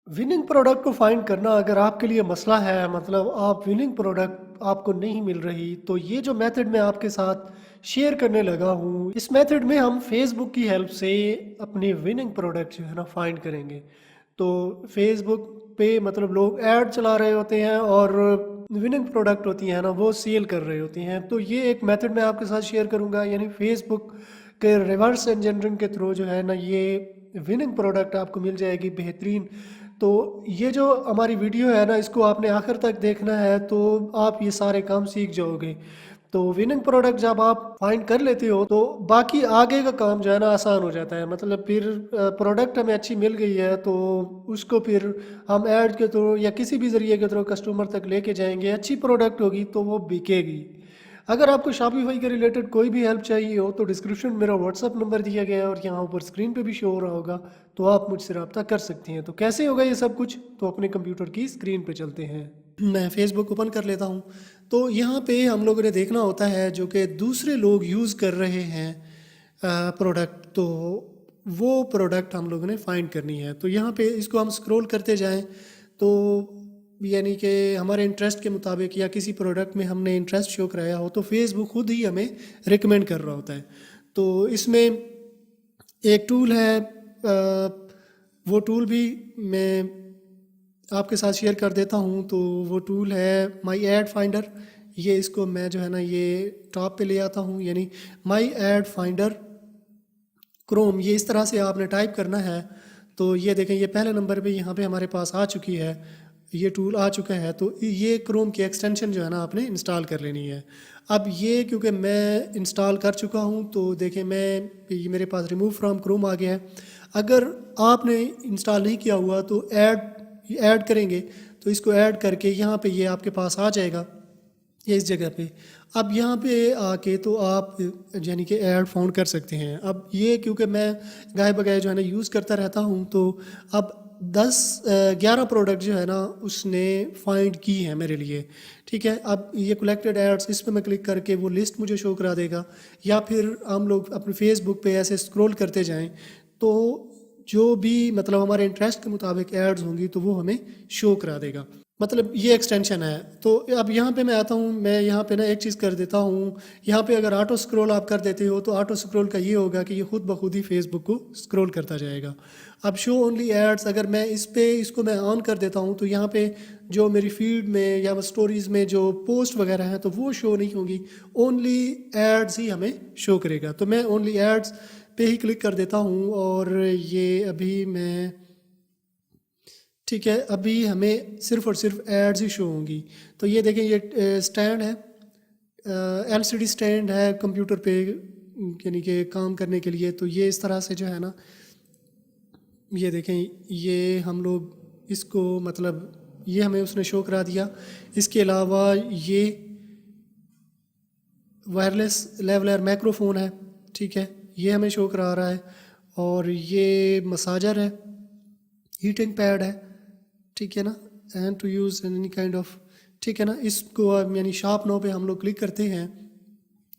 Winning product को find करना अगर आपके लिए मसला है, मतलब आप विनिंग प्रोडक्ट आपको नहीं मिल रही, तो ये जो मेथड मैं आपके साथ शेयर करने लगा हूँ, इस मेथड में हम फेसबुक की हेल्प से अपने विनिंग प्रोडक्ट जो है ना फाइंड करेंगे। तो फेसबुक पे मतलब लोग ऐड चला रहे होते हैं और विनिंग प्रोडक्ट होती हैं ना वो सेल कर रहे होती हैं। तो ये एक मेथड मैं आपके साथ शेयर करूँगा, यानी फेसबुक के रिवर्स इंजीनियरिंग के थ्रू जो है ना ये विनिंग प्रोडक्ट आपको मिल जाएगी बेहतरीन। तो ये जो हमारी वीडियो है ना इसको आपने आखिर तक देखना है, तो आप ये सारे काम सीख जाओगे। तो विनिंग प्रोडक्ट जब आप फाइंड कर लेते हो तो बाकी आगे का काम जो है ना आसान हो जाता है। मतलब फिर प्रोडक्ट हमें अच्छी मिल गई है तो उसको फिर हम ऐड के थ्रू या किसी भी ज़रिए के थ्रू कस्टमर तक लेके जाएंगे। अच्छी प्रोडक्ट होगी तो वो बिकेगी। अगर आपको शॉपिफाई के रिलेटेड कोई भी हेल्प चाहिए हो तो डिस्क्रिप्शन में मेरा व्हाट्सअप नंबर दिया गया है और यहाँ ऊपर स्क्रीन पे भी शो हो रहा होगा, तो आप मुझसे रब्ता कर सकती हैं। तो कैसे होगा ये सब कुछ, तो अपने कंप्यूटर की स्क्रीन पे चलते हैं। मैं फेसबुक ओपन कर लेता हूँ। तो यहाँ पे हम लोगों ने देखना होता है जो कि दूसरे लोग यूज़ कर रहे हैं प्रोडक्ट, तो वो प्रोडक्ट हम लोगों ने फाइंड करनी है। तो यहाँ पे इसको हम स्क्रॉल करते जाएं तो यानी कि हमारे इंटरेस्ट के मुताबिक या किसी प्रोडक्ट में हमने इंटरेस्ट शो कराया हो तो फेसबुक खुद ही हमें रिकमेंड कर रहा होता है। तो इसमें एक टूल है, वो टूल भी मैं आपके साथ शेयर कर देता हूँ। तो वो टूल है माई एड फाइंडर। ये इसको मैं जो है ना ये टॉप पे ले आता हूँ, यानी माई एड फाइंडर क्रोम, ये इस तरह से आपने टाइप करना है। तो ये देखें ये पहले नंबर पे यहाँ पे हमारे पास आ चुकी है, ये टूल आ चुका है। तो ये क्रोम की एक्सटेंशन जो है ना आपने इंस्टॉल कर लेनी है। अब ये क्योंकि मैं इंस्टॉल कर चुका हूँ तो देखें ये मेरे पास रिमूव फ्रॉम क्रोम आ गया है। अगर आपने इंस्टॉल नहीं किया हुआ तो ऐड करेंगे, तो इसको ऐड करके यहाँ पे ये आपके पास आ जाएगा, ये इस जगह पे। अब यहाँ पे आके तो आप यानी कि ऐड फाउंड कर सकते हैं। अब ये क्योंकि मैं गाय बगाए जो है ना यूज़ करता रहता हूँ, तो अब 11 प्रोडक्ट जो है ना उसने फाइंड की है मेरे लिए। ठीक है, अब ये कलेक्टेड एड्स, इस पर मैं क्लिक करके वो लिस्ट मुझे शो करा देगा। या फिर हम लोग अपने फेसबुक पे ऐसे स्क्रॉल करते जाएं तो जो भी मतलब हमारे इंटरेस्ट के मुताबिक एड्स होंगी तो वो हमें शो करा देगा। मतलब ये एक्सटेंशन है। तो अब यहाँ पे मैं आता हूँ, मैं यहाँ पे ना एक चीज़ कर देता हूँ। यहाँ पे अगर ऑटो स्क्रॉल आप कर देते हो तो ऑटो स्क्रॉल का ये होगा कि ये खुद ब खुद ही फेसबुक को स्क्रॉल करता जाएगा। अब शो ओनली एड्स, अगर मैं इसको मैं ऑन कर देता हूँ तो यहाँ पे जो मेरी फीड में या स्टोरीज़ में जो पोस्ट वगैरह हैं तो वो शो नहीं होंगी, ओनली एड्स ही हमें शो करेगा। तो मैं ओनली एड्स पे ही क्लिक कर देता हूँ और ये अभी मैं, ठीक है, अभी हमें सिर्फ और सिर्फ एड्स ही शो होंगी। तो ये देखें ये स्टैंड है, एलसीडी स्टैंड है कंप्यूटर पे यानी कि काम करने के लिए। तो ये इस तरह से जो है ना, ये देखें ये हम लोग इसको मतलब ये हमें उसने शो करा दिया। इसके अलावा ये वायरलेस लेवलर माइक्रोफोन है, ठीक है, ये हमें शो करा रहा है। और ये मसाजर है, हीटिंग पैड है, ठीक है ना, and to use any kind of, ठीक है ना। इसको अब यानी शॉप नाउ पे हम लोग क्लिक करते हैं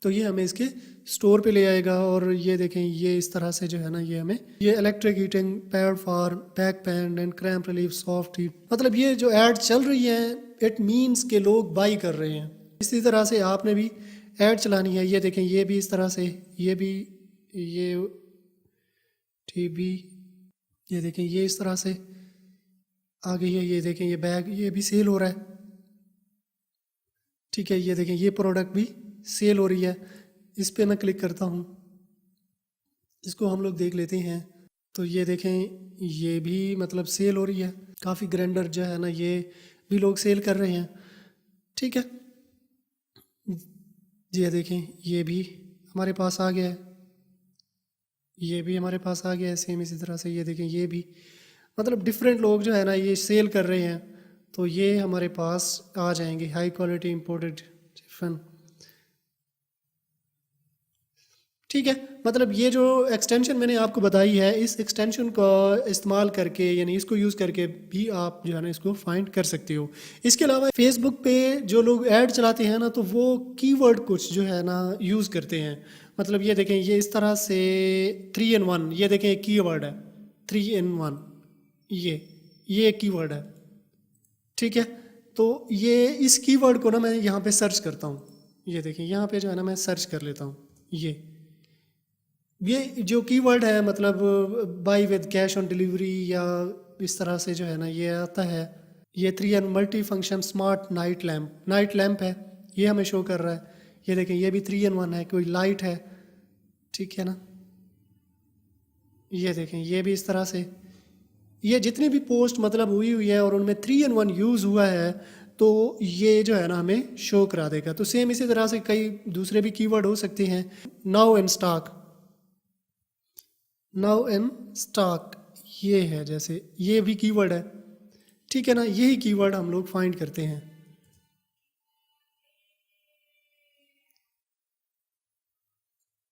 तो ये हमें इसके स्टोर पे ले आएगा। और ये देखें ये इस तरह से जो है ना ये हमें ये electric heating pad for back pain and cramp relief soft heat, मतलब ये जो ऐड चल रही है इट मीन्स के लोग बाई कर रहे हैं। इसी तरह से आपने भी ऐड चलानी है। ये देखें ये भी इस तरह से, ये भी, ये टीबी, ये देखें ये इस तरह से आ गई है। ये देखें ये बैग ये भी सेल हो रहा है, ठीक है। ये देखें ये प्रोडक्ट भी सेल हो रही है। इस पे मैं क्लिक करता हूँ, इसको हम लोग देख लेते हैं। तो ये देखें ये भी मतलब सेल हो रही है, काफ़ी ग्राइंडर जो है ना ये भी लोग सेल कर रहे हैं, ठीक है। ये देखें ये भी हमारे पास आ गया है, ये भी हमारे पास आ गया है सेम इसी तरह से। ये देखें ये भी मतलब डिफरेंट लोग जो है ना ये सेल कर रहे हैं, तो ये हमारे पास आ जाएंगे। हाई क्वालिटी इंपोर्टेड चिफन, ठीक है। मतलब ये जो एक्सटेंशन मैंने आपको बताई है इस एक्सटेंशन का इस्तेमाल करके यानी इसको यूज़ करके भी आप जो है ना इसको फाइंड कर सकते हो। इसके अलावा फेसबुक पे जो लोग ऐड चलाते हैं ना तो वो कीवर्ड कुछ जो है ना यूज़ करते हैं। मतलब ये देखें ये इस तरह से 3 in 1, ये देखें एक कीवर्ड है 3 in 1, ये एक कीवर्ड है, ठीक है। तो ये इस कीवर्ड को ना मैं यहाँ पे सर्च करता हूँ, ये देखिए यहाँ पे जो है ना मैं सर्च कर लेता हूँ। ये जो कीवर्ड है मतलब by with cash on delivery या इस तरह से जो है ना ये आता है। ये 3 multi function smart night lamp है, ये हमें शो कर रहा है। ये देखें ये भी 3 in 1 है, कोई लाइट है, ठीक है ना। ये देखें ये भी इस तरह से, ये जितनी भी पोस्ट मतलब हुई है और उनमें 3 in 1 यूज़ हुआ है तो ये जो है ना हमें शो करा देगा। तो सेम इसी तरह से कई दूसरे भी कीवर्ड हो सकते हैं। नाउ इन स्टॉक ये है, जैसे ये भी कीवर्ड है, ठीक है ना। यही कीवर्ड हम लोग फाइंड करते हैं,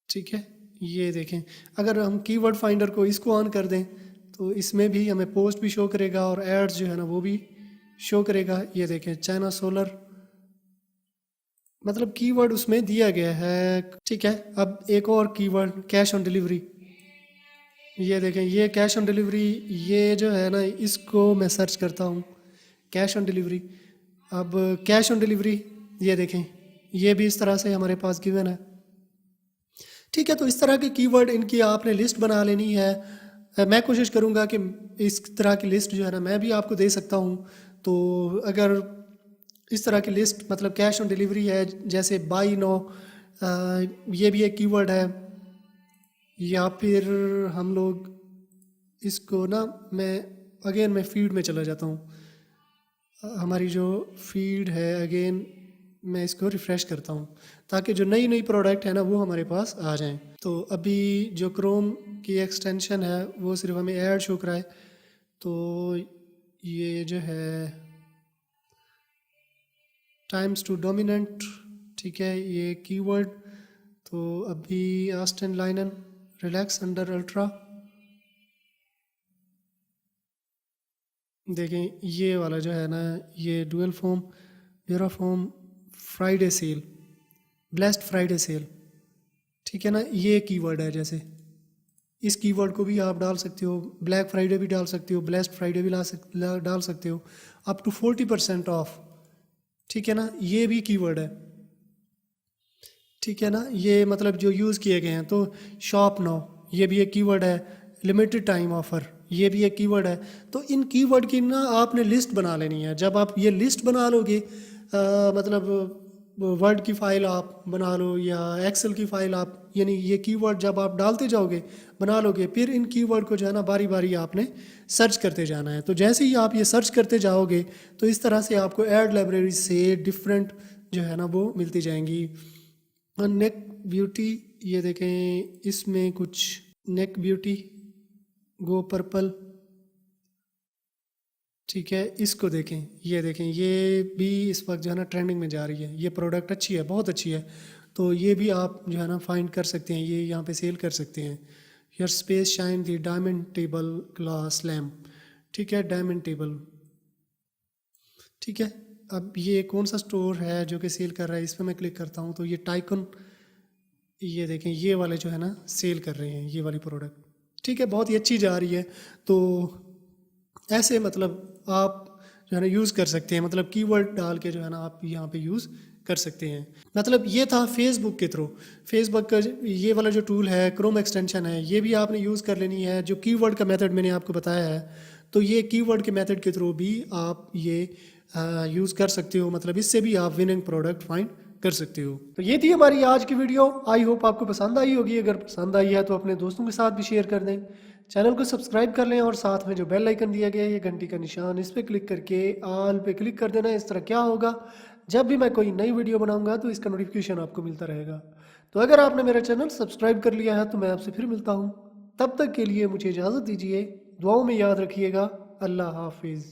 ठीक है। ये देखें अगर हम कीवर्ड फाइंडर को इसको ऑन कर दें तो इसमें भी हमें पोस्ट भी शो करेगा और एड्स जो है ना वो भी शो करेगा। ये देखें चाइना सोलर, मतलब कीवर्ड उसमें दिया गया है, ठीक है। अब एक और कीवर्ड कैश ऑन डिलीवरी, ये देखें ये कैश ऑन डिलीवरी, ये जो है ना इसको मैं सर्च करता हूँ कैश ऑन डिलीवरी। अब कैश ऑन डिलीवरी ये देखें ये भी इस तरह से हमारे पास गिवन है, ठीक है। तो इस तरह के कीवर्ड इनकी आपने लिस्ट बना लेनी है। मैं कोशिश करूंगा कि इस तरह की लिस्ट जो है ना मैं भी आपको दे सकता हूं। तो अगर इस तरह की लिस्ट मतलब कैश ऑन डिलीवरी है, जैसे बाई नो, ये भी एक कीवर्ड है। या फिर हम लोग इसको ना मैं फीड में चला जाता हूँ। हमारी जो फीड है अगेन मैं इसको रिफ़्रेश करता हूँ ताकि जो नई प्रोडक्ट है ना वो हमारे पास आ जाएं। तो अभी जो क्रोम की एक्सटेंशन है वो सिर्फ हमें ऐड शो कराए। तो ये जो है टाइम्स टू डोमिनेंट, ठीक है, ये कीवर्ड। तो अभी आस्टन लाइनन रिलैक्स अंडर अल्ट्रा, देखें ये वाला जो है ना ये dual foam eurofoam Friday sale, blessed Friday sale, ठीक है ना। ये कीवर्ड है, जैसे इस कीवर्ड को भी आप डाल सकते हो, ब्लैक फ्राइडे भी डाल सकते हो, ब्लेस्ड फ्राइडे भी डाल सकते हो, अप टू 40% ऑफ, ठीक है ना। ये भी कीवर्ड है, ठीक है ना। ये मतलब जो यूज़ किए गए हैं। तो शॉप नाउ ये भी एक कीवर्ड है, लिमिटेड टाइम ऑफर ये भी एक कीवर्ड है। तो इन कीवर्ड की ना आपने लिस्ट बना लेनी है। जब आप ये लिस्ट बना लोगे मतलब वर्ड की फ़ाइल आप बना लो या एक्सेल की फ़ाइल आप, यानी ये कीवर्ड जब आप डालते जाओगे बना लोगे, फिर इन कीवर्ड को जो है ना बारी बारी आपने सर्च करते जाना है। तो जैसे ही आप ये सर्च करते जाओगे तो इस तरह से आपको ऐड लाइब्रेरी से डिफरेंट जो है ना वो मिलती जाएंगी। नेक ब्यूटी, ये देखें इसमें कुछ नेक ब्यूटी गो पर्पल, ठीक है, इसको देखें, ये देखें ये भी इस वक्त जो है ना ट्रेंडिंग में जा रही है। ये प्रोडक्ट अच्छी है, बहुत अच्छी है। तो ये भी आप जो है ना फाइंड कर सकते हैं, ये यहाँ पे सेल कर सकते हैं। Your space shine the diamond table glass lamp, ठीक है, डायमंड टेबल, ठीक है। अब ये कौन सा स्टोर है जो कि सेल कर रहा है, इस पर मैं क्लिक करता हूँ तो ये टाइकन, ये देखें ये वाले जो है ना सेल कर रहे हैं ये वाली प्रोडक्ट, ठीक है, बहुत ही अच्छी जा रही है। तो ऐसे मतलब आप जो है ना यूज़ कर सकते हैं, मतलब कीवर्ड डाल के जो है ना आप यहाँ पे यूज़ कर सकते हैं। मतलब ये था फेसबुक के थ्रू। फेसबुक का ये वाला जो टूल है क्रोम एक्सटेंशन है, ये भी आपने यूज़ कर लेनी है। जो कीवर्ड का मेथड मैंने आपको बताया है, तो ये कीवर्ड के मेथड के थ्रू भी आप ये यूज़ कर सकते हो। मतलब इससे भी आप विनिंग प्रोडक्ट फाइंड कर सकते हो। तो ये थी हमारी आज की वीडियो। आई होप आपको पसंद आई होगी। अगर पसंद आई है तो अपने दोस्तों के साथ भी शेयर कर दें। चैनल को सब्सक्राइब कर लें और साथ में जो बेल आइकन दिया गया है ये घंटी का निशान, इस पर क्लिक करके ऑल पे क्लिक कर देना। इस तरह क्या होगा, जब भी मैं कोई नई वीडियो बनाऊंगा तो इसका नोटिफिकेशन आपको मिलता रहेगा। तो अगर आपने मेरा चैनल सब्सक्राइब कर लिया है तो मैं आपसे फिर मिलता हूँ। तब तक के लिए मुझे इजाज़त दीजिए। दुआओं में याद रखिएगा। अल्लाह हाफिज़।